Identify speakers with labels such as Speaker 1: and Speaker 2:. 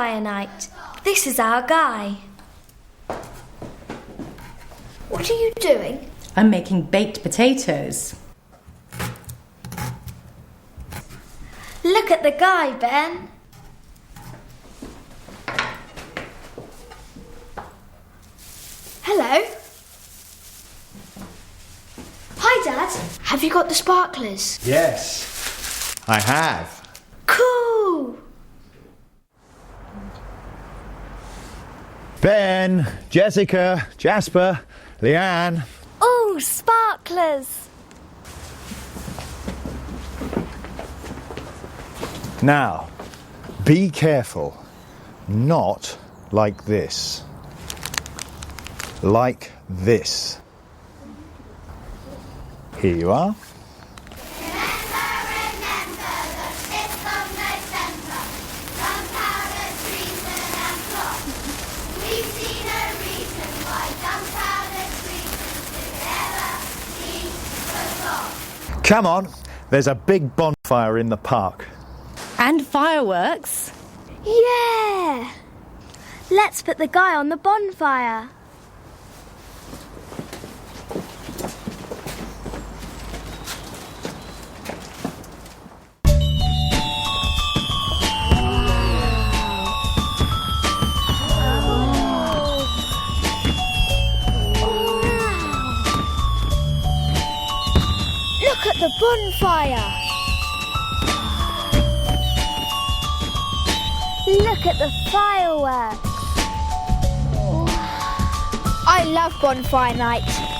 Speaker 1: bonfire night. This is our guy. What are you doing?
Speaker 2: I'm making baked potatoes.
Speaker 1: Look at the guy, Ben. Hello. Hi, Dad. Have you got the sparklers?
Speaker 3: Yes, I have.
Speaker 1: Cool.
Speaker 3: Ben, Jessica, Jasper, Leanne.
Speaker 1: Oh, sparklers.
Speaker 3: Now, be careful. Not like this. Like this. Here you are. Come on, there's a big bonfire in the park.
Speaker 2: And fireworks.
Speaker 1: Yeah. Let's put the guy on the bonfire. Look at the bonfire. Look at the fireworks. I love bonfire night.